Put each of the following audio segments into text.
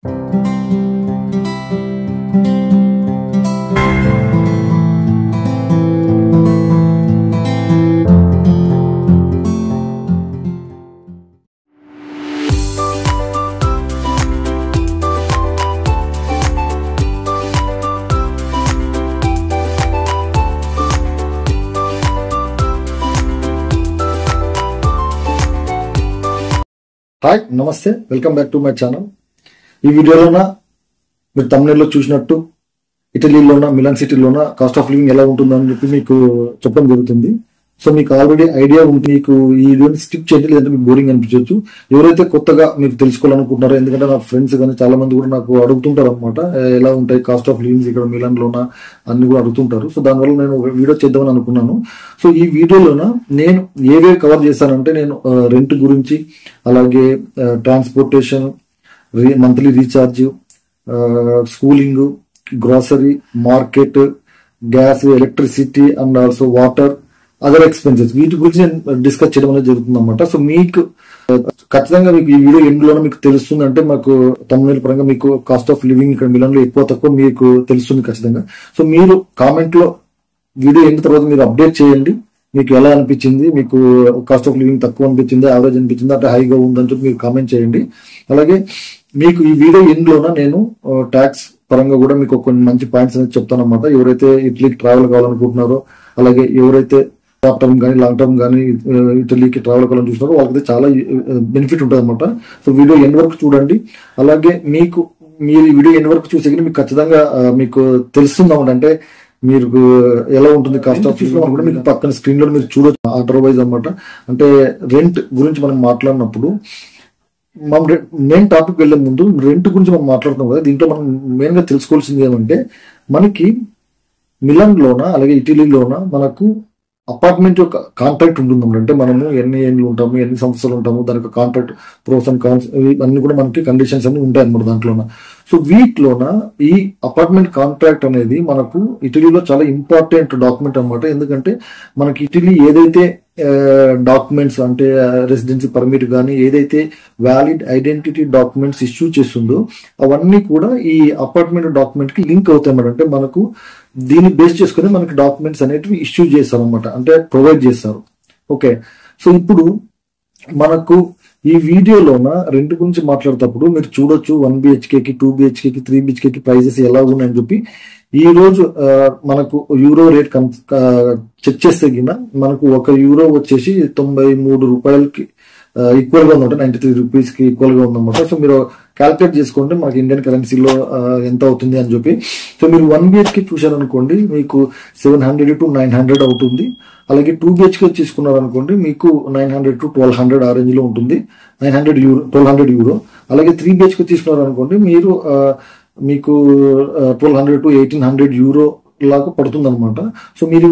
Hi నమస్తే, welcome back to my channel. ఈ వీడియోలోన మీరు తమ్నెల్లో చూసినట్టు ఇటలీలోన మిలాన్ సిటీలోన కాస్ట్ ఆఫ్ లివింగ్ ఎలా ఉంటుందని చెప్పి మీకు చెప్పడం జరుగుతుంది. సో మీకు ఆల్రెడీ ఐడియా ఉంది. మీకు ఈ వీడియోని స్కిప్ చేయండి, లేదంటే మీకు బోరింగ్ అనిపించవచ్చు. ఎవరైతే కొత్తగా మీరు తెలుసుకోవాలనుకుంటున్నారో, ఎందుకంటే నా ఫ్రెండ్స్ కానీ చాలా మంది కూడా నాకు అడుగుతుంటారు అనమాట, ఎలా ఉంటాయి కాస్ట్ ఆఫ్ లివింగ్స్ ఇక్కడ మిలాన్ లోన అన్ని కూడా అడుగుతుంటారు. సో దానివల్ల నేను ఒక వీడియో చేద్దామని అనుకున్నాను. సో ఈ వీడియోలోన నేను ఏవేవి కవర్ చేశానంటే, నేను రెంట్ గురించి, అలాగే transportation, monthly recharge, schooling, grocery, market, gas, electricity and also water, other expenses, వీటి గురించి నేను డిస్కస్ చేయడం అనేది జరుగుతుంది అనమాట. సో మీకు ఖచ్చితంగా మీకు ఈ వీడియో ఎండ్లోనే మీకు తెలుస్తుంది. అంటే మాకు తమిళ పరంగా మీకు కాస్ట్ ఆఫ్ లివింగ్ ఇక్కడ మిలాన్ లో ఎక్కువ తక్కువ మీకు తెలుస్తుంది ఖచ్చితంగా. సో మీరు కామెంట్ లో వీడియో ఎండ్ తర్వాత మీరు అప్డేట్ చేయండి, మీకు ఎలా అనిపించింది, మీకు కాస్ట్ ఆఫ్ లివింగ్ తక్కువ అనిపించింది, యావరేజ్ అనిపించింది, అంటే హైగా ఉందని చెప్పి మీరు కామెంట్ చేయండి. అలాగే మీకు ఈ వీడియో ఎండ్ లోన నేను ట్యాక్స్ పరంగా కూడా మీకు కొన్ని మంచి పాయింట్స్ అనేది చెప్తాను అనమాట. ఎవరైతే ఇటలీకి ట్రావెల్ కావాలనుకుంటున్నారో, అలాగే ఎవరైతే షార్ట్ టర్మ్ కానీ లాంగ్ టర్మ్ కానీ ఇటలీకి ట్రావెల్ కావాలని చూస్తున్నారో వాళ్ళకి చాలా బెనిఫిట్ ఉంటుంది అనమాట. సో వీడియో ఎండ్ వరకు చూడండి. అలాగే మీకు మీరు ఈ వీడియో ఎండ్ వరకు చూసే మీకు ఖచ్చితంగా మీకు తెలుస్తుంది అనమాట. అంటే మీరు ఎలా ఉంటుంది కాస్ట్ ఆఫ్ లివింగ్ కూడా మీకు పక్కన స్క్రీన్ లో మీరు చూడొచ్చు. ఆర్డర్ వైజ్ అనమాట. అంటే రెంట్ గురించి మనం మాట్లాడినప్పుడు మనం మెయిన్ టాపిక్ వెళ్లే ముందు రెంట్ గురించి మనం మాట్లాడుతున్నాం కదా, దీంట్లో మనం మెయిన్ గా తెలుసుకోవాల్సింది ఏమంటే, మనకి మిలాన్ లోన అలాగే ఇటలీలోన మనకు అపార్ట్మెంట్ యొక్క కాంట్రాక్ట్ ఉంటుంది. అంటే మనము ఎన్ని ఏళ్ళు ఉంటాము, ఎన్ని సంవత్సరాలు ఉంటాము, దానికి కాంట్రాక్ట్ ప్రోస్ అండ్ కాన్స్ అన్ని కూడా మనకి కండిషన్స్ అన్ని ఉంటాయి అనమాట దాంట్లోన. సో వీటిలోన ఈ అపార్ట్మెంట్ కాంట్రాక్ట్ అనేది మనకు ఇటలీలో చాలా ఇంపార్టెంట్ డాక్యుమెంట్ అనమాట. ఎందుకంటే మనకి ఇటలీ ఏదైతే డాక్యుమెంట్స్ అంటే రెసిడెన్సీ పర్మిట్ కానీ ఏదైతే వ్యాలిడ్ ఐడెంటిటీ డాక్యుమెంట్స్ ఇష్యూ చేస్తుందో అవన్నీ కూడా ఈ అపార్ట్మెంట్ డాక్యుమెంట్ కి లింక్ అవుతాయి అన్నమాట. అంటే మనకు దీన్ని బేస్ చేసుకుని మనకి డాక్యుమెంట్స్ అనేటివి ఇష్యూ చేస్తారు అనమాట, అంటే ప్రొవైడ్ చేస్తారు. ఓకే, సో ఇప్పుడు మనకు ఈ వీడియోలోన రెంట్ గురించి మాట్లాడేటప్పుడు మీరు చూడొచ్చు 1 BHKకి 2 BHKకి 3 BHKకి ప్రైజెస్ ఎలా ఉన్నాయని చెప్పి. ఈ రోజు మనకు యూరో రేట్ చెక్ చేస్తే గిన మనకు €1 వచ్చేసి 93 రూపాయలకి ఈక్వల్ గా ఉందంటే 93 రూపీస్ కి ఈక్వల్ గా ఉందన్నమాట. సో మీరు క్యాల్కులేట్ చేసుకోండి మనకి ఇండియన్ కరెన్సీలో ఎంత అవుతుంది అని చెప్పి. సో మీరు 1 BHK చూసారనుకోండి మీకు 700 to 900 అవుతుంది. అలాగే 2 BHK తీసుకున్నారనుకోండి మీకు 900 to 1200 ఆ రేంజ్ లో ఉంటుంది, €1200. అలాగే 3 BHK తీసుకున్నారనుకోండి మీరు మీకు 1200 to 1800 లాగా పడుతుంది అనమాట. సో మీరు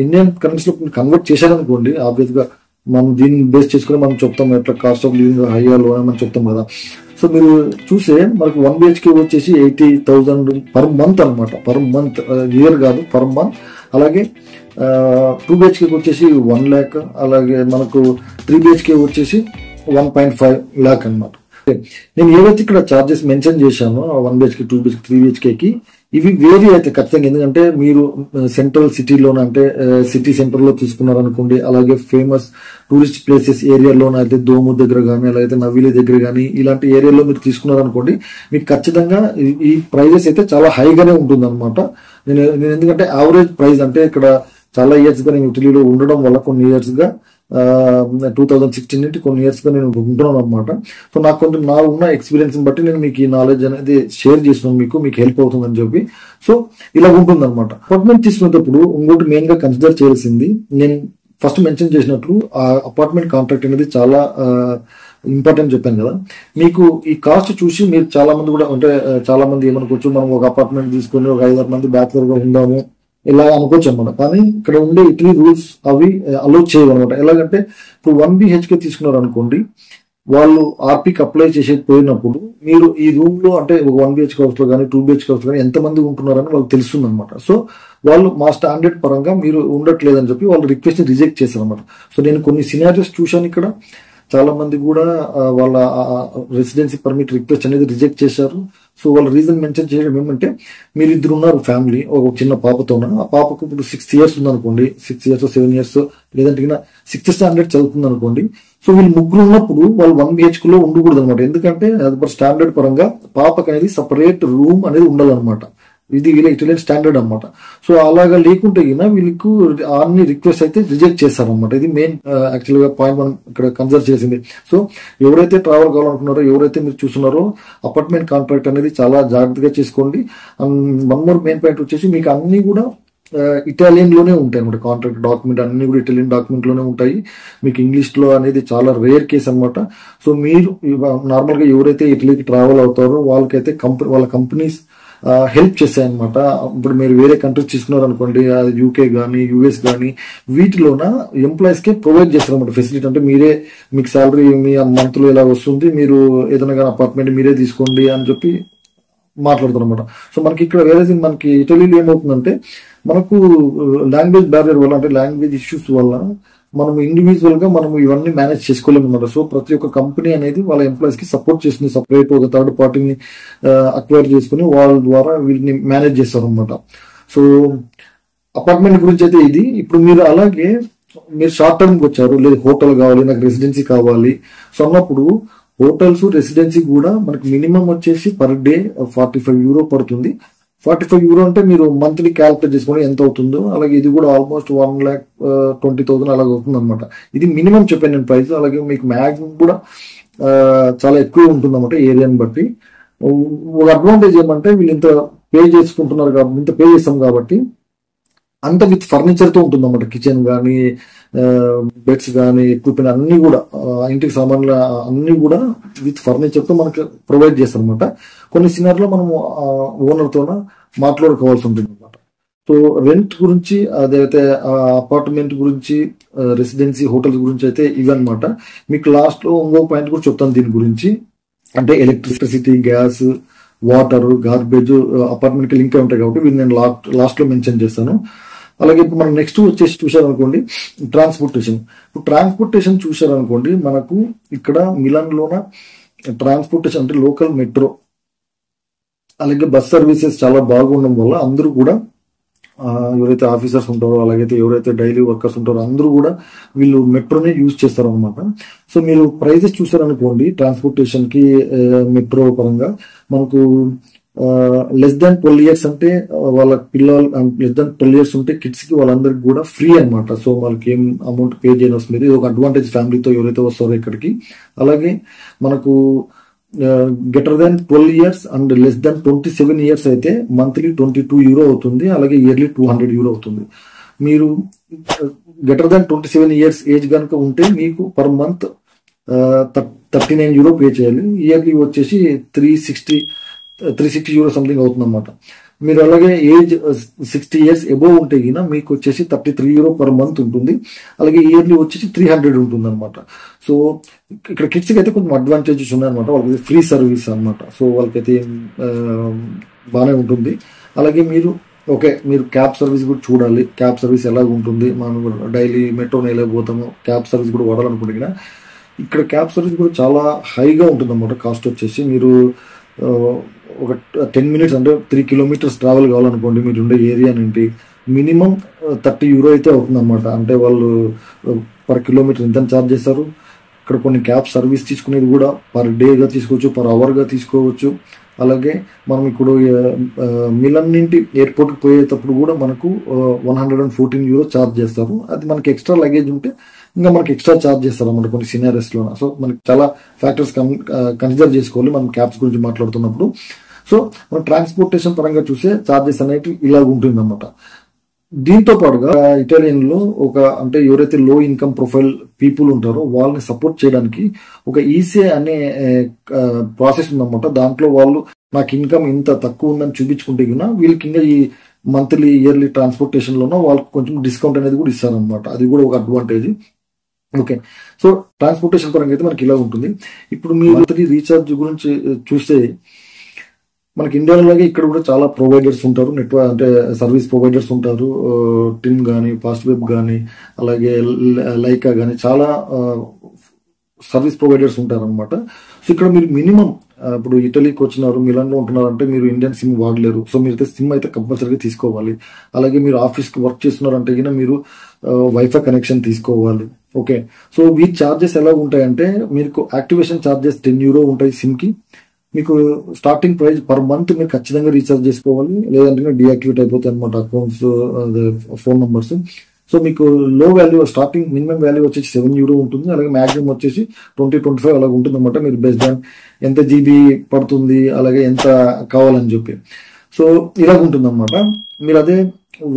ఇండియన్ కరెన్సీలో కన్వర్ట్ చేశారనుకోండి, ఆబ్వియస్ గా మనం దీన్ని బేస్ చేసుకుని మనం చెప్తాం ఎట్లా కాస్ట్ ఆఫ్ లివింగ్ హైయా లో అని మనం చెప్తాం కదా. సో మీరు చూసే మనకు 1 BHK వచ్చేసి 80,000 పర్ మంత్ అనమాట. పర్ మంత్, ఇయర్ కాదు, పర్ మంత్. అలాగే 2 BHK వచ్చేసి 1 lakh. అలాగే మనకు 3 BHK వచ్చేసి 1.5 lakh అనమాట. నేను ఏవైతే ఇక్కడ చార్జెస్ మెన్షన్ చేశానో 1 BHK 2 BHK 3 BHKకి ఇవి వేరీ అయితే ఖచ్చితంగా. ఎందుకంటే మీరు సెంట్రల్ సిటీలోన అంటే సిటీ సెంటర్ లో తీసుకున్నారనుకోండి, అలాగే ఫేమస్ టూరిస్ట్ ప్లేసెస్ ఏరియాలోన అయితే దోము దగ్గర కానీ అలాగే నవీలి దగ్గర కానీ ఇలాంటి ఏరియాలో మీరు తీసుకున్నారనుకోండి, మీకు ఖచ్చితంగా ఈ ప్రైజెస్ అయితే చాలా హైగానే ఉంటుంది అనమాట. నేను ఎందుకంటే యావరేజ్ ప్రైస్ అంటే ఇక్కడ చాలా ఇయర్స్ గా నేను ఇటలీలో ఉండడం వల్ల కొన్ని ఇయర్స్ గా 2016 నుండి కొన్ని ఇయర్స్ గా నేను ఉంటున్నాను అనమాట. సో నాకు కొంచెం నా ఉన్న ఎక్స్పీరియన్స్ బట్టి నేను మీకు ఈ నాలెడ్జ్ అనేది షేర్ చేస్తున్నాను, మీకు హెల్ప్ అవుతుందని చెప్పి. సో ఇలా ఉంటుంది అనమాట. అపార్ట్మెంట్ తీసుకునేటప్పుడు ఇంకోటి మెయిన్ గా కన్సిడర్ చేయాల్సింది, నేను ఫస్ట్ మెన్షన్ చేసినట్లు ఆ అపార్ట్మెంట్ కాంట్రాక్ట్ అనేది చాలా ఇంపార్టెంట్ చెప్పాను కదా. మీకు ఈ కాస్ట్ చూసి మీరు చాలా మంది కూడా అంటే చాలా మంది ఏమనుకోవచ్చు, మనం ఒక అపార్ట్మెంట్ తీసుకొని ఒక 5-6 మంది బ్యాచులర్ గా ఉందాము ఇలా అనుకోవచ్చు అనమాట. కానీ ఇక్కడ ఉండే ఇటలీ రూల్స్ అవి అలో చేయవన్నమాట. ఎలాగంటే ఇప్పుడు 1 BHK తీసుకున్నారు అనుకోండి, వాళ్ళు ఆర్పీకి అప్లై చేసేకపోయినప్పుడు మీరు ఈ రూమ్ లో అంటే ఒక 1 BHK హౌస్ లో కానీ 2 BHK హౌస్ లో కానీ ఎంతమంది ఉంటున్నారని వాళ్ళకి తెలుస్తుంది అనమాట. సో వాళ్ళు మా స్టాండర్డ్ పరంగా మీరు ఉండట్లేదని చెప్పి వాళ్ళు రిక్వెస్ట్ ని రిజెక్ట్ చేశారు అనమాట. సో నేను కొన్ని సినారియోస్ చూశాను ఇక్కడ. చాలా మంది కూడా వాళ్ళ రెసిడెన్సీ పర్మిట్ రిక్వెస్ట్ అనేది రిజెక్ట్ చేశారు. సో వాళ్ళ రీజన్ మెన్షన్ చేయడం ఏమంటే, మీరు ఇద్దరు ఉన్నారు ఫ్యామిలీ, ఒక చిన్న పాపతో ఉన్నారు, ఆ పాపకు ఇప్పుడు 6 years ఉందనుకోండి, 6 years 7 years లేదంటే 6th standard చదువుతుంది అనుకోండి. సో వీళ్ళు ముగ్గురు ఉన్నప్పుడు వాళ్ళు 1 BHK లో ఉండకూడదు అనమాట. ఎందుకంటే అది పర్ స్టాండర్డ్ పరంగా పాపకు అనేది సపరేట్ రూమ్ అనేది ఉండాలన్నమాట. ఇది వీళ్ళ ఇటాలియన్ స్టాండర్డ్ అనమాట. సో అలాగా లేకుంటే వీళ్ళకు అన్ని రిక్వెస్ట్ అయితే రిజెక్ట్ చేస్తారనమాట. ఇది మెయిన్ యాక్చువల్ గా పాయింట్ మనం ఇక్కడ కన్సిడర్ చేసింది. సో ఎవరైతే ట్రావెల్ కావాలనుకున్నారో, ఎవరైతే మీరు చూస్తున్నారో, అపార్ట్మెంట్ కాంట్రాక్ట్ అనేది చాలా జాగ్రత్తగా చేసుకోండి. వన్ మోర్ మెయిన్ పాయింట్ వచ్చేసి, మీకు అన్ని కూడా ఇటాలియన్ లోనే ఉంటాయి అనమాట. కాంట్రాక్ట్ డాక్యుమెంట్ అన్ని కూడా ఇటాలియన్ డాక్యుమెంట్ లోనే ఉంటాయి. మీకు ఇంగ్లీష్ లో అనేది చాలా రేర్ కేస్ అనమాట. సో మీరు నార్మల్ గా ఎవరైతే ఇటలీకి ట్రావెల్ అవుతారో వాళ్ళకైతే వాళ్ళ కంపెనీస్ హెల్ప్ చేస్తాయి అనమాట. ఇప్పుడు మీరు వేరే కంట్రీస్ తీసుకున్నారు అనుకోండి, UK కానీ US కానీ, వీటిలోన ఎంప్లాయీస్ కి ప్రొవైడ్ చేస్తారు అనమాట ఫెసిలిటీ. అంటే మీకు శాలరీ మీ మంత్ లో ఇలా వస్తుంది, మీరు ఏదైనా కానీ అపార్ట్మెంట్ మీరే తీసుకోండి అని చెప్పి మాట్లాడతారు అనమాట. సో మనకి ఇక్కడ వేరే మనకి ఇటలీలో ఏమవుతుందంటే, మనకు లాంగ్వేజ్ బ్యారియర్ వల్ల, అంటే లాంగ్వేజ్ ఇష్యూస్ వల్ల మనం ఇండివిజువల్ గా మనం ఇవన్నీ మేనేజ్ చేసుకోలేము అనమాట. సో ప్రతి ఒక్క కంపెనీ అనేది వాళ్ళ ఎంప్లాయీస్ కి సపోర్ట్ చేస్తుంది. సపరేట్ ఒక థర్డ్ పార్టీని అక్వైర్ చేసుకుని వాళ్ళ ద్వారా వీళ్ళని మేనేజ్ చేస్తారు అనమాట. సో అపార్ట్మెంట్ గురించి అయితే ఇది. ఇప్పుడు మీరు అలాగే మీరు షార్ట్ టర్మ్ కి వచ్చారు, లేదు హోటల్ కావాలి, నాకు రెసిడెన్సీ కావాలి. సో అన్నప్పుడు హోటల్స్, రెసిడెన్సీ కూడా మనకి మినిమం వచ్చేసి పర్ డే 45 euro పడుతుంది. 45 euro అంటే మీరు మంత్లీ క్యాల్కులేట్ చేసుకుని ఎంత అవుతుందో, అలాగే ఇది కూడా ఆల్మోస్ట్ 1,20,000 అలాగ అవుతుంది అనమాట. ఇది మినిమం చెప్పాను నేను ప్రైస్. అలాగే మీకు మ్యాక్సిమం కూడా చాలా ఎక్కువ ఉంటుంది అనమాట ఏరియాని బట్టి. ఒక అడ్వాంటేజ్ ఏమంటే, వీళ్ళు ఇంత పే చేసుకుంటున్నారు కాబట్టి, ఇంత పే చేస్తాం కాబట్టి అంత విత్ ఫర్నిచర్ తో ఉంటుంది అనమాట. కిచెన్ కానీ, బెడ్స్ కానీ, ఎక్విప్మెంట్ అన్ని కూడా, ఇంటికి సామాన్లు అన్ని కూడా విత్ ఫర్నిచర్ తో మనకి ప్రొవైడ్ చేస్తారు అనమాట. కొన్ని సినారిలో మనం ఓనర్ తోన మాట్లాడుకోవాల్సి ఉంటుంది అనమాట. సో రెంట్ గురించి, అదైతే అపార్ట్మెంట్ గురించి, రెసిడెన్సీ, హోటల్స్ గురించి అయితే ఇవన్నమాట. మీకు లాస్ట్ లో ఇంకో పాయింట్ కూడా చెప్తాను దీని గురించి. అంటే electricity, gas, water, garbage apartment కి లింక్ అయి ఉంటాయి కాబట్టి వీళ్ళు నేను లాస్ట్ లో మెన్షన్ చేస్తాను. అలాగే ఇప్పుడు మనం నెక్స్ట్ వచ్చేసి చూసారనుకోండి, ట్రాన్స్పోర్టేషన్. ఇప్పుడు ట్రాన్స్పోర్టేషన్ చూసారనుకోండి, మనకు ఇక్కడ మిలాన్ లోన ట్రాన్స్పోర్టేషన్ అంటే లోకల్ మెట్రో, అలాగే బస్ సర్వీసెస్ చాలా బాగుండడం వల్ల అందరూ కూడా, ఎవరైతే ఆఫీసర్స్ ఉంటారో, అలాగైతే ఎవరైతే డైలీ వర్కర్స్ ఉంటారో అందరూ కూడా వీళ్ళు మెట్రోనే యూజ్ చేస్తారు అనమాట. సో మీరు ప్రైజెస్ చూసారనుకోండి, ట్రాన్స్పోర్టేషన్ కి మెట్రో పరంగా మనకు లెస్ దాన్ 12 years అంటే వాళ్ళ పిల్లలు, లెస్ దాన్ 12 years ఉంటే కిడ్స్ కి వాళ్ళందరికి కూడా ఫ్రీ అనమాట. సో వాళ్ళకి ఏం అమౌంట్ పే చేయని వస్తుంది. ఇది ఒక అడ్వాంటేజ్ ఫ్యామిలీతో ఎవరైతే వస్తారో ఇక్కడికి. అలాగే మనకు greater than 12 years and less than 27 years అయితే మంత్లీ 22 euro అవుతుంది. అలాగే ఇయర్లీ 200 euro అవుతుంది. మీరు గ్రేటర్ దాన్ 27 years ఏజ్ కనుక ఉంటే మీకు పర్ మంత్ 39 euro పే చేయాలి. ఇయర్లీ వచ్చేసి 360 euro సంథింగ్ అవుతుంది అనమాట. మీరు అలాగే ఏజ్ 60 years ఎబోవ్ ఉంటే గిన మీకు వచ్చేసి 33 euro పర్ మంత్ ఉంటుంది. అలాగే ఇయర్లీ వచ్చేసి 300 ఉంటుంది అనమాట. సో ఇక్కడ కిడ్స్ కి అయితే కొంచెం అడ్వాంటేజెస్ ఉన్నాయన్నమాట. వాళ్ళకి ఫ్రీ సర్వీస్ అనమాట. సో వాళ్ళకైతే బాగానే ఉంటుంది. అలాగే మీరు క్యాబ్ సర్వీస్ కూడా చూడాలి. క్యాబ్ సర్వీస్ ఎలా ఉంటుంది, మనం డైలీ మెట్రోని ఎలా పోతాము, క్యాబ్ సర్వీస్ కూడా వాడాలనుకుంటే ఇక్కడ క్యాబ్ సర్వీస్ కూడా చాలా హైగా ఉంటుంది అనమాట. కాస్ట్ వచ్చేసి మీరు ఒక 10 minutes అంటే 3 kilometers ట్రావెల్ కావాలనుకోండి, మీరు ఉండే ఏరియా నుండి మినిమం 30 euro అయితే అవుతుంది అనమాట. అంటే వాళ్ళు పర్ కిలోమీటర్ ఎంత ఛార్జ్ చేస్తారు. ఇక్కడ కొన్ని క్యాబ్ సర్వీస్ తీసుకునేది కూడా పర్ డేగా తీసుకోవచ్చు, పర్ అవర్గా తీసుకోవచ్చు. అలాగే మనం ఇప్పుడు మిలన్ నుండి ఎయిర్పోర్ట్ కి పోయేటప్పుడు కూడా మనకు 114 euro ఛార్జ్ చేస్తారు. అది మనకి ఎక్స్ట్రా లగేజ్ ఉంటే ఇంకా మనకి ఎక్స్ట్రా ఛార్జ్ చేస్తారు అన్నమాట కొన్ని సినారీస్ లో. సో మనకి చాలా ఫ్యాక్టర్స్ కన్సిడర్ చేసుకోవాలి మనం క్యాబ్స్ గురించి మాట్లాడుతున్నప్పుడు. సో మన ట్రాన్స్పోర్టేషన్ పరంగా చూసే ఛార్జెస్ అనేవి ఇలా ఉంటుంది అన్నమాట. దీంతో పాటుగా ఇటాలియన్ లో అంటే ఎవరైతే లో ఇన్కమ్ ప్రొఫైల్ పీపుల్ ఉంటారో వాళ్ళని సపోర్ట్ చేయడానికి ఒక ఈసీఐ అనే ప్రాసెస్ ఉందన్నమాట. దాంట్లో వాళ్ళు నాకు ఇన్కమ్ ఇంత తక్కువ ఉందని చూపించుకుంటే గినా వీళ్ళకి ఇంకా ఈ మంత్లీ, ఇయర్లీ ట్రాన్స్పోర్టేషన్ లోనో వాళ్ళకి కొంచెం డిస్కౌంట్ అనేది కూడా ఇస్తారనమాట. అది కూడా ఒక అడ్వాంటేజ్. ఓకే, సో ట్రాన్స్పోర్టేషన్ పరంగా అయితే మనకి ఇలా ఉంటుంది. ఇప్పుడు మీరు రీఛార్జ్ గురించి చూస్తే మనకి ఇండియాలోనే ఇక్కడ కూడా చాలా ప్రొవైడర్స్ ఉంటారు, నెట్వర్క్ అంటే సర్వీస్ ప్రొవైడర్స్ ఉంటారు. టిమ్ కానీ, ఫాస్ట్ వెబ్ కానీ, అలాగే లైకా కానీ చాలా సర్వీస్ ప్రొవైడర్స్ ఉంటారనమాట. సో ఇక్కడ మీరు మినిమం ఇప్పుడు ఇటలీకి వచ్చినారు, మిలాన్లో ఉంటున్నారంటే మీరు ఇండియన్ సిమ్ వాడలేరు. సో మీరైతే సిమ్ అయితే కంపల్సరీగా తీసుకోవాలి. అలాగే మీరు ఆఫీస్కి వర్క్ చేస్తున్నారంటే కింద మీరు వైఫై కనెక్షన్ తీసుకోవాలి. ఓకే, సో వీటి ఛార్జెస్ ఎలా ఉంటాయంటే మీకు యాక్టివేషన్ ఛార్జెస్ €10 ఉంటాయి సిమ్కి. మీకు స్టార్టింగ్ ప్రైస్ పర్ మంత్ మీరు ఖచ్చితంగా రీఛార్జ్ చేసుకోవాలి, లేదంటే డియాక్టివేట్ అయిపోతాయి అనమాట అకౌంట్స్, ఫోన్ నంబర్స్. సో మీకు లో వాల్యూ స్టార్టింగ్ మినిమం వాల్యూ వచ్చేసి €7 ఉంటుంది. అలాగే మాక్సిమం వచ్చేసి 20-25 అలాగ ఉంటుంది అనమాట. మీరు బేస్డ్ ఆన్ ఎంత జీబీ పడుతుంది, అలాగే ఎంత కావాలని చెప్పి. సో ఇలాగ ఉంటుంది అనమాట. మీరు అదే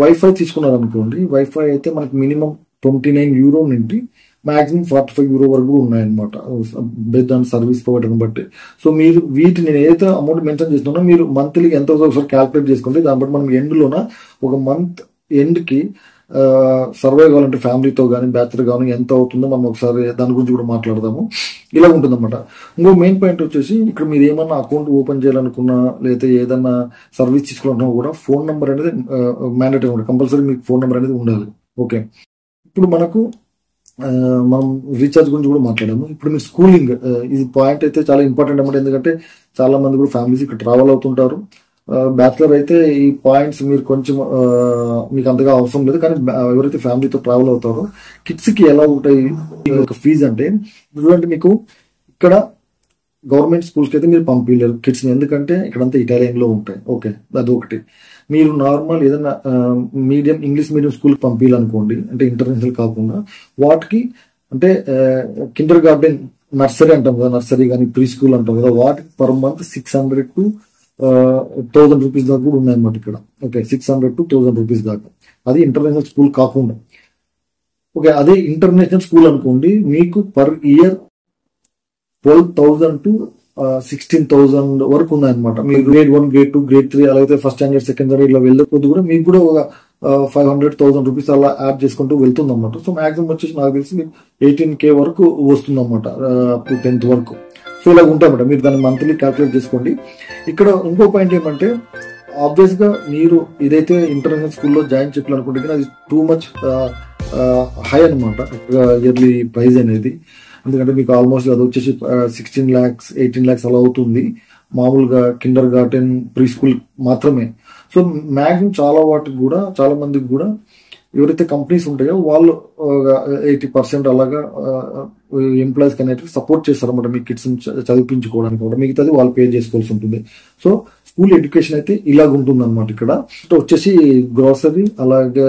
వైఫై తీసుకున్నారనుకోండి, వైఫై అయితే మనకి మినిమం €29 నుండి మాక్సిమం €45 వరకు ఉన్నాయన్నమాట, బేస్డ్ ఆన్ సర్వీస్ ప్రొవైడర్ని బట్టి. సో మీరు వీటిని నేను ఏదైతే అమౌంట్ మెన్షన్ చేస్తున్నా మీరు మంత్లీకి ఎంత ఒకసారి క్యాల్కులేట్ చేసుకుంటే దాన్ని బట్టి మనం ఎండ్లోన ఒక మంత్ ఎండ్కి సర్వైవ్ కావాలంటే ఫ్యామిలీతో కానీ బ్యాచులర్ కానీ ఎంత అవుతుందో మనం ఒకసారి దాని గురించి కూడా మాట్లాడదాము. ఇలా ఉంటుందన్నమాట. ఇంకో మెయిన్ పాయింట్ వచ్చేసి ఇక్కడ మీరు ఏమన్నా అకౌంట్ ఓపెన్ చేయాలనుకున్నా లేదా ఏదన్నా సర్వీస్ తీసుకోవాలన్నా కూడా ఫోన్ నెంబర్ అనేది మ్యాండేటరీ ఉంటుంది. కంపల్సరీ మీకు ఫోన్ నెంబర్ అనేది ఉండాలి. ఓకే, ఇప్పుడు మనకు మనం రీఛార్జ్ గురించి కూడా మాట్లాడాము. ఇప్పుడు మీరు స్కూలింగ్, ఇది పాయింట్ అయితే చాలా ఇంపార్టెంట్ అన్నమాట. ఎందుకంటే చాలా మంది కూడా ఫ్యామిలీస్ ఇక్కడ ట్రావెల్ అవుతుంటారు. బ్యాచులర్ అయితే ఈ పాయింట్స్ మీరు కొంచెం మీకు అంతగా అవసరం లేదు, కానీ ఎవరైతే ఫ్యామిలీతో ట్రావెల్ అవుతారో కిడ్స్ కి ఎలా ఉంటాయి ఫీజు అంటే, చూడండి మీకు ఇక్కడ గవర్నమెంట్ స్కూల్స్కి అయితే మీరు పంపించలేరు కిడ్స్, ఎందుకంటే ఇక్కడంతా ఇటాలియన్ లో ఉంటాయి. ఓకే, అది ఒకటి. మీరు నార్మల్ ఏదైనా మీడియం ఇంగ్లీష్ మీడియం స్కూల్కి పంపించాలనుకోండి, అంటే ఇంటర్నేషనల్ కాకుండా వాటికి అంటే కిండర్ గార్డెన్ నర్సరీ అంటాం కదా, నర్సరీ కానీ ప్రీ స్కూల్ అంటాం కదా, వాటికి పర్ మంత్ 600 to 1000 రూపీస్ దాకా కూడా ఉన్నాయన్నమాట ఇక్కడ. ఓకే, 600 to 1000 రూపీస్ దాకా. అది ఇంటర్నేషనల్ స్కూల్ కాకుండా. ఓకే, అదే ఇంటర్నేషనల్ స్కూల్ అనుకోండి, మీకు పర్ ఇయర్ 12,000 to 16,000 వరకు ఉన్నాయన్నమాట. మీరు గ్రేడ్ 1, గ్రేడ్ 2, గ్రేడ్ 3 అలాగే ఫస్ట్ స్టాండర్డ్, సెకండ్ స్టాండర్డ్ ఇలా వెళ్ళే కొద్ది కూడా మీకు కూడా ఒక 500,000 రూపీస్ అలా యాడ్ చేసుకుంటూ వెళ్తుంది అనమాట. సో మాక్సిమం వచ్చేసి నాకు తెలిసి 18K వరకు వస్తుంది అనమాట, అప్ టు 10th వరకు. సో ఇలా ఉంటాయన్నమాట. మీరు దాన్ని మంత్లీ క్యాల్కులేట్ చేసుకోండి. ఇక్కడ ఇంకో పాయింట్ ఏమంటే, ఆబ్వియస్ గా మీరు ఇదైతే ఇంటర్నేషనల్ స్కూల్లో జాయిన్ చేయాలనుకుంటే అది టూ మచ్ హై అనమాట ఇయర్లీ ప్రైస్ అనేది. ఎందుకంటే మీకు ఆల్మోస్ట్ అది వచ్చేసి 16 lakhs 18 lakhs అలా అవుతుంది మామూలుగా కిండర్ గార్డెన్ ప్రీ స్కూల్ మాత్రమే. సో మ్యాక్సిమం చాలా వాటికి కూడా చాలా మందికి కూడా ఎవరైతే కంపెనీస్ ఉంటాయో వాళ్ళు 80% అలాగా ఎంప్లాయీస్ అనేవి సపోర్ట్ చేస్తారన్నమాట మీ కిడ్స్ చదివించుకోవడానికి కూడా. మిగతాది వాళ్ళు పే చేసుకోవాల్సి ఉంటుంది. సో స్కూల్ ఎడ్యుకేషన్ అయితే ఇలాగ ఉంటుంది అనమాట. ఇక్కడ వచ్చేసి గ్రోసరీ, అలాగే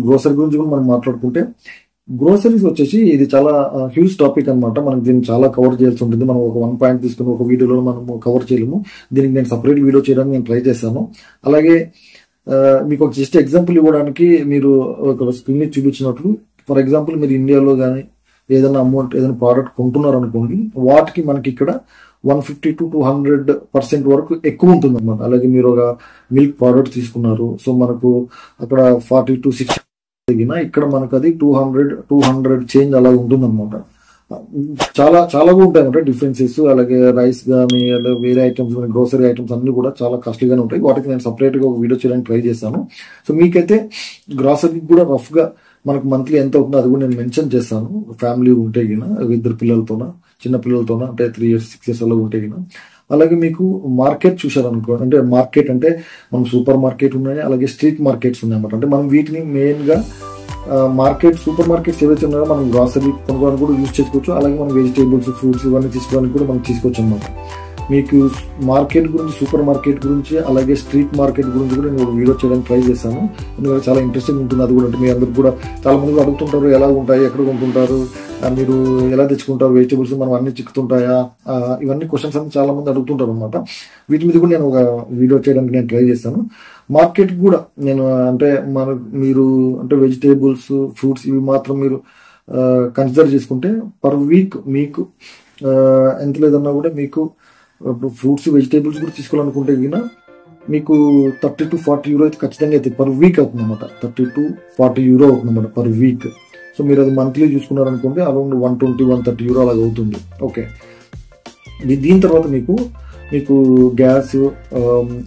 గ్రోసరీ గురించి కూడా మనం మాట్లాడుకుంటే, గ్రోసరీస్ వచ్చేసి ఇది చాలా హ్యూజ్ టాపిక్ అనమాట. మనకి దీన్ని చాలా కవర్ చేయాల్సి ఉంటుంది. మనం ఒక 1 పాయింట్ తీసుకుని ఒక వీడియోలో మనం కవర్ చేయలేము. దీనికి నేను సపరేట్ వీడియో చేయడానికి నేను ట్రై చేశాను. అలాగే మీకు ఒక జస్ట్ ఎగ్జాంపుల్ ఇవ్వడానికి మీరు ఒక స్క్రీన్ ని చూపించినట్లు, ఫర్ ఎగ్జాంపుల్ మీరు ఇండియాలో కానీ ఏదైనా అమౌంట్ ఏదైనా ప్రోడక్ట్ కొంటున్నారు అనుకోండి, వాటికి మనకి ఇక్కడ 150 to 200% వరకు ఎక్కువ ఉంటుంది అనమాట. అలాగే మీరు ఒక మిల్క్ ప్రోడక్ట్ తీసుకున్నారు, సో మనకు అక్కడ 40 to 60 ఇక్కడ మనకు అది 200 చేంజ్ అలా ఉంటుంది అనమాట. చాలా చాలా ఉంటాయి అనమాట డిఫరెన్సెస్. అలాగే రైస్ కానీ అలాగే వేరే ఐటమ్స్ కానీ గ్రోసరీ ఐటమ్స్ అన్ని కూడా చాలా కాస్ట్లీగానే ఉంటాయి. వాటికి నేను సపరేట్ గా ఒక వీడియో చేయడానికి ట్రై చేస్తాను. సో మీకైతే గ్రోసరీ కూడా రఫ్ గా మనకు మంత్లీ ఎంత అవుతుందో అది కూడా నేను మెన్షన్ చేస్తాను. ఫ్యామిలీ ఉంటే గిన ఇద్దరు పిల్లలతోన, చిన్న పిల్లలతోన, అంటే 3 years 6 years అలా ఉంటే గిన. అలాగే మీకు మార్కెట్ చూసారనుకో, అంటే మార్కెట్ అంటే మనం సూపర్ మార్కెట్ ఉన్నాయి, అలాగే స్ట్రీట్ మార్కెట్స్ ఉన్నాయి అన్నమాట. అంటే మనం వీటిని మెయిన్ గా మార్కెట్ సూపర్ మార్కెట్స్ ఏవైతే ఉన్నాయో మనం గ్రాసరీ కొనుక్కోవడానికి కూడా యూజ్ చేసుకోవచ్చు. అలాగే మనం వెజిటేబుల్స్, ఫ్రూట్స్ ఇవన్నీ తీసుకోవడానికి కూడా మనం తీసుకోవచ్చు అన్నమాట. మీకు మార్కెట్ గురించి, సూపర్ మార్కెట్ గురించి, అలాగే స్ట్రీట్ మార్కెట్ గురించి కూడా నేను వీడియో చేయడానికి ట్రై చేశాను. ఎందుకంటే చాలా ఇంట్రెస్టింగ్ ఉంటుంది అది కూడా. అంటే మీ అందరికి కూడా చాలా మంది అడుగుతుంటారు ఎలా ఉంటాయి, ఎక్కడ కొనుక్కుంటారు, మీరు ఎలా తెచ్చుకుంటారు, వెజిటేబుల్స్ మనం అన్ని చిక్కుతుంటాయా, ఇవన్నీ క్వశ్చన్స్ అన్ని చాలా మంది అడుగుతుంటారు అనమాట. వీటి మీద కూడా నేను ఒక వీడియో చేయడానికి నేను ట్రై చేస్తాను. మార్కెట్ కూడా నేను అంటే మీరు అంటే వెజిటేబుల్స్, ఫ్రూట్స్ ఇవి మాత్రం మీరు కన్సిడర్ చేసుకుంటే పర్ వీక్ మీకు ఎంత లేదన్నా కూడా మీకు ఇప్పుడు ఫ్రూట్స్, వెజిటేబుల్స్ కూడా తీసుకోవాలనుకుంటే గిన మీకు 30 to 40 euro అయితే ఖచ్చితంగా అయితే పర్ వీక్ అవుతుంది అనమాట. 30 to 40 euro అవుతుంది అనమాట పర్ వీక్. సో మీరు అది మంత్లీ చూసుకున్నారనుకుంటే అరౌండ్ 120-130 euro అలాగ అవుతుంది. ఓకే, దీని తర్వాత మీకు మీకు గ్యాస్,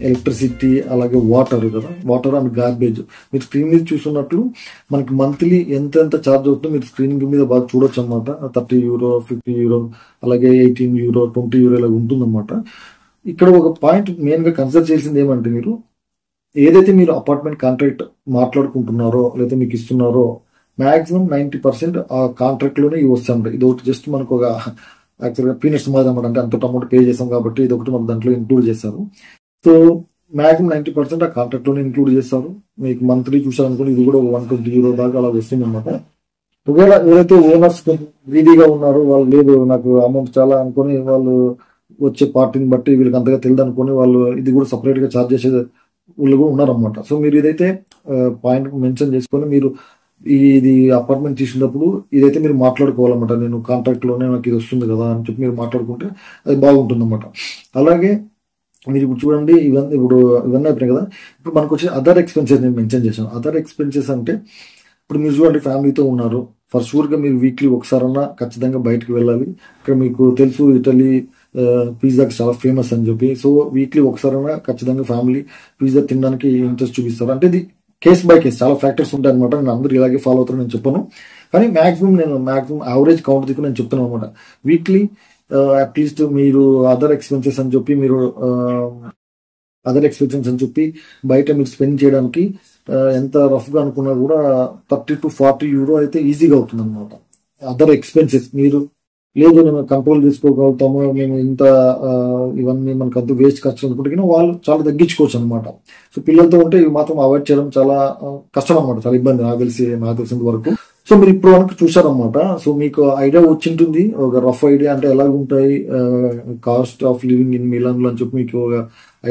ఎలక్ట్రిసిటీ, అలాగే వాటర్ కదా, వాటర్ అండ్ గార్బేజ్. మీరు స్క్రీన్ మీద చూస్తున్నట్లు మనకి మంత్లీ ఎంత ఛార్జ్ అవుతుందో మీరు స్క్రీన్ మీద బాగా చూడొచ్చు అనమాట. €30, €50, అలాగే €18, €20 ఇలా ఉంటుందన్నమాట. ఇక్కడ ఒక పాయింట్ మెయిన్ గా కన్సిడర్ చేసింది ఏమంటే, మీరు ఏదైతే మీరు అపార్ట్మెంట్ కాంట్రాక్ట్ మాట్లాడుకుంటున్నారో లేదా మీకు ఇస్తున్నారో మాక్సిమం 90% ఆ కాంట్రాక్ట్ లోనే ఇవి వస్తాయి. ఇది ఒకటి జస్ట్ మనకు ఒక యాక్చువల్గా పీనట్స్ మాది అనమాట. అంటే అంత అమౌంట్ పే చేస్తాం కాబట్టి ఇది ఒకటి మనకు దాంట్లో ఇంక్లూడ్ చేస్తారు. సో మాక్సిమం 90% ఆ కాంట్రాక్ట్ లోనే ఇంక్లూడ్ చేస్తారు. మీకు మంత్లీ చూసారనుకోండి, ఇది కూడా €120 దాకా అలా వస్తుంది అనమాట. ఒకవేళ ఎవరైతే ఓనర్స్ గ్రీడీగా ఉన్నారో, వాళ్ళు లేదు నాకు అమౌంట్ చాలా అనుకుని వాళ్ళు వచ్చే పార్టీని బట్టి వీళ్ళకి అంతగా తెలియదు అనుకుని వాళ్ళు ఇది కూడా సపరేట్ గా ఛార్జ్ చేసే వాళ్ళు కూడా ఉన్నారనమాట. సో మీరు ఇదైతే పాయింట్ మెన్షన్ చేసుకొని మీరు ఇది అపార్ట్మెంట్ తీసుకున్నప్పుడు ఇదైతే మీరు మాట్లాడుకోవాలన్నమాట. నేను కాంట్రాక్ట్ లోనే నాకు ఇది వస్తుంది కదా అని చెప్పి మీరు మాట్లాడుకుంటే అది బాగుంటుంది అనమాట. అలాగే మీరు ఇప్పుడు చూడండి, ఇవన్నీ అయిపోయినాయి కదా. ఇప్పుడు మనకు వచ్చే అదర్ ఎక్స్పెన్సెస్ నేను మెన్షన్ చేశాను. అదర్ ఎక్స్పెన్సెస్ అంటే ఇప్పుడు మీరు చూడండి, ఫ్యామిలీతో ఉన్నారు, ఫర్ షూర్ గా మీరు వీక్లీ ఒకసారన్నా ఖచ్చితంగా బయటకు వెళ్ళాలి. ఇక్కడ మీకు తెలుసు ఇటలీ పిజ్జాకి చాలా ఫేమస్ అని చెప్పి. సో వీక్లీ ఒకసారైనా ఖచ్చితంగా ఫ్యామిలీ పిజ్జా తినడానికి ఇంట్రెస్ట్ చూపిస్తారు. అంటే ఇది కేస్ బై కేస్, చాలా ఫ్యాక్టర్స్ ఉంటాయి అనమాట. నేను అందరూ ఇలాగే ఫాలో అవుతారు నేను చెప్పను, కానీ మాక్సిమం యావరేజ్ కౌంట్ దిక్కు నేను చెప్తాను అనమాట. వీక్లీ అట్లీస్ట్ మీరు అదర్ ఎక్స్పెన్సెస్ అని చెప్పి బయట మీరు స్పెండ్ చేయడానికి ఎంత రఫ్ గా అనుకున్నా కూడా €30 to €40 అయితే ఈజీగా అవుతుంది అనమాట. అదర్ ఎక్స్పెన్సెస్ మీరు లేదు మేము కంట్రోల్ చేసుకోగలుగుతాము, మేము ఇంత ఇవన్నీ మనకు అంత వేస్ట్ ఖర్చు అనుకుంటే వాళ్ళు చాలా తగ్గించుకోవచ్చు అనమాట. సో పిల్లలతో ఉంటే ఇవి మాత్రం అవాయిడ్ చేయడం చాలా కష్టం అనమాట, చాలా ఇబ్బంది నాకు తెలిసినంత వరకు. సో మీరు ఇప్పుడు వరకు చూసారనమాట. సో మీకు ఐడియా వచ్చింటుంది, ఒక రఫ్ ఐడియా అంటే ఎలా ఉంటాయి cost of living in Milan లో అని చెప్పి మీకు ఒక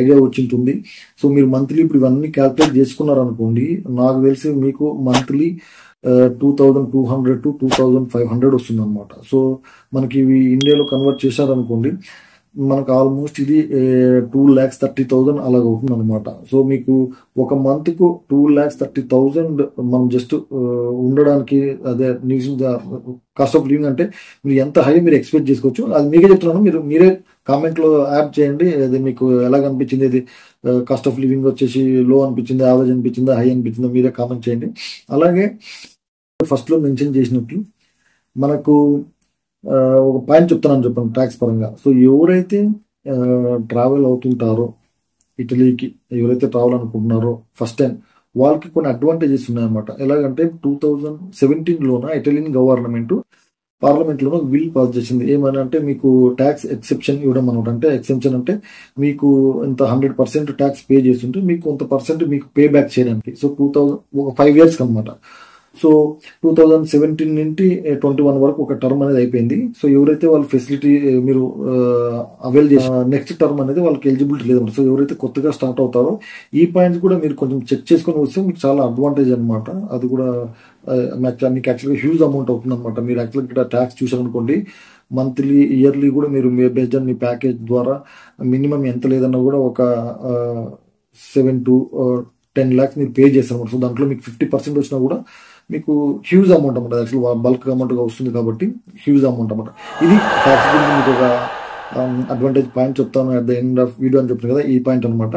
ఐడియా వచ్చింటుంది. సో మీరు మంత్లీ ఇప్పుడు ఇవన్నీ క్యాల్కులేట్ చేసుకున్నారనుకోండి, నాకు తెలిసి మీకు మంత్లీ 2200 to 2500 వస్తుంది అనమాట. సో మనకి ఇవి ఇండియాలో కన్వర్ట్ చేశారనుకోండి, మనకు ఆల్మోస్ట్ ఇది 2,30,000 అలాగ అవుతుంది అనమాట. సో మీకు ఒక మంత్ కు 2,30,000 మనం జస్ట్ ఉండడానికి, అదే కాస్ట్ ఆఫ్ లివింగ్ అంటే మీరు ఎంత హై మీరు ఎక్స్పెక్ట్ చేసుకోవచ్చు. అది మీకే చెప్తున్నాను, మీరే కామెంట్ లో యాడ్ చేయండి. అది మీకు ఎలాగ అనిపించింది, ఇది కాస్ట్ ఆఫ్ లివింగ్ వచ్చేసి లో అనిపించింది, యావరేజ్ అనిపించిందా, హై అనిపించిందా, మీరే కామెంట్ చేయండి. అలాగే ఫస్ట్ లో మెన్షన్ చేసినట్లు మనకు ఒక పాయింట్ చెప్పాను ట్యాక్స్ పరంగా. సో ఎవరైతే ట్రావెల్ అవుతుంటారో ఇటలీకి, ఎవరైతే ట్రావెల్ అనుకుంటున్నారో ఫస్ట్ టైం, వాళ్ళకి కొన్ని అడ్వాంటేజెస్ ఉన్నాయన్నమాట. ఎలాగంటే 2017 ఇటాలియన్ గవర్నమెంట్ పార్లమెంట్ లో బిల్ పాస్ చేసింది. ఏమని అంటే మీకు ట్యాక్స్ ఎక్సెప్షన్ ఇవ్వడం అనమాట. అంటే ఎక్సెప్షన్ అంటే మీకు ఇంత 100% ట్యాక్స్ పే చేస్తుంటే మీకు కొంత పర్సెంట్ మీకు పే బ్యాక్ చేయడానికి. సో 5 years అనమాట. సో 2017 నుండి 21 వరకు ఒక టర్మ్ అనేది అయిపోయింది. సో ఎవరైతే వాళ్ళ ఫెసిలిటీ మీరు అవైల్ చేసి నెక్స్ట్ టర్మ్ అనేది వాళ్ళకి ఎలిజిబిలిటీ లేదన్నమాట. సో ఎవరైతే కొత్తగా స్టార్ట్ అవుతారో ఈ పాయింట్స్ కూడా మీరు కొంచెం చెక్ చేసుకొని వస్తే మీకు చాలా అడ్వాంటేజ్ అనమాట. అది కూడా మీకు యాక్చువల్గా హ్యూజ్ అమౌంట్ అవుతుంది అనమాట. మీరు యాక్చువల్గా ఇక్కడ ట్యాక్స్ చూసారనుకోండి, మంత్లీ ఇయర్లీ కూడా మీరు బేస్డ్ ఆన్ మీ ప్యాకేజ్ ద్వారా మినిమం ఎంత లేదన్నా కూడా ఒక 7 to 10 lakhs మీరు పే చేస్తారు. సో దాంట్లో మీకు 50% వచ్చినా కూడా మీకు హ్యూజ్ అమౌంట్ అనమాట. యాక్చువల్ బల్క్ అమౌంట్ గా వస్తుంది కాబట్టి హ్యూజ్ అమౌంట్ అనమాట. ఇది ట్యాక్స్ గురించి మీకు ఒక అడ్వాంటేజ్ పాయింట్ చెప్తాను at the end of video అని చెప్తాను కదా, ఈ పాయింట్ అనమాట.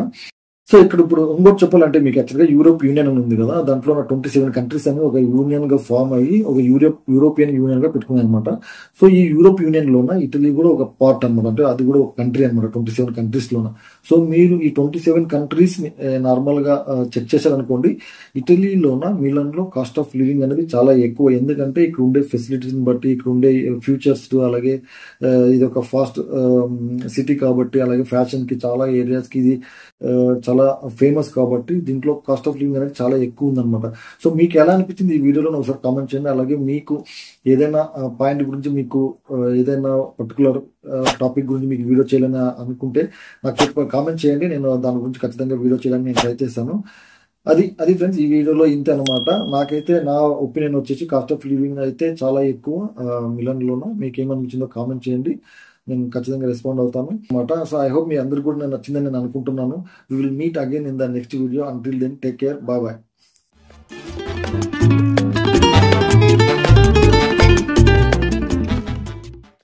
సో ఇక్కడ ఇప్పుడు ఇంకోటి చెప్పాలంటే మీకు యాక్చువల్గా యూరోప్ యూనియన్ అని ఉంది కదా, దాంట్లో 27 కంట్రీస్ అని ఒక యూనియన్ గా ఫామ్ అయ్యి ఒక యూరోపియన్ యూనియన్ గా పెట్టుకున్నాయి అనమాట. సో ఈ యూరోప్ యూనియన్ లోన ఇటలీ కూడా ఒక పార్ట్ అనమాట. అంటే అది కూడా ఒక కంట్రీ అనమాట 27 కంట్రీస్ లోన. సో మీరు ఈ 27 కంట్రీస్ నార్మల్ గా చెక్ చేశారనుకోండి, ఇటలీలోన మిలాన్ లో కాస్ట్ ఆఫ్ లివింగ్ అనేది చాలా ఎక్కువ. ఎందుకంటే ఇక్కడ ఉండే ఫెసిలిటీస్ బట్టి, ఇక్కడ ఉండే ఫ్యూచర్స్, అలాగే ఇది ఒక ఫాస్ట్ సిటీ కాబట్టి, అలాగే ఫ్యాషన్ కి చాలా ఏరియాస్ కి ఇది చాలా ఫేమస్ కాబట్టి దీంట్లో కాస్ట్ ఆఫ్ లివింగ్ అనేది చాలా ఎక్కువ ఉందన్నమాట. సో మీకు ఎలా అనిపించింది ఈ వీడియోలో ఒకసారి కామెంట్ చేయండి. అలాగే మీకు ఏదైనా పాయింట్ గురించి, మీకు ఏదైనా పర్టికులర్ టాపిక్ గురించి మీకు వీడియో చేయాలని అనుకుంటే నాకు కామెంట్ చేయండి. నేను దాని గురించి ఖచ్చితంగా వీడియో చేయడానికి నేను ట్రై చేస్తాను. అది ఫ్రెండ్స్, ఈ వీడియోలో ఇంతే అనమాట. నాకైతే నా ఒపీనియన్ వచ్చేసి కాస్ట్ ఆఫ్ లివింగ్ అయితే చాలా ఎక్కువ మిలాన్ లోన. మీకు ఏమనిపించిందో కామెంట్ చేయండి, నేను ఖచ్చితంగా రెస్పాండ్ అవుతాను అనమాట. సో ఐ హోప్ మీ అందరికి కూడా నేను నచ్చిందని నేను అనుకుంటున్నాను. We will meet again in the next video. Until then take care, bye bye.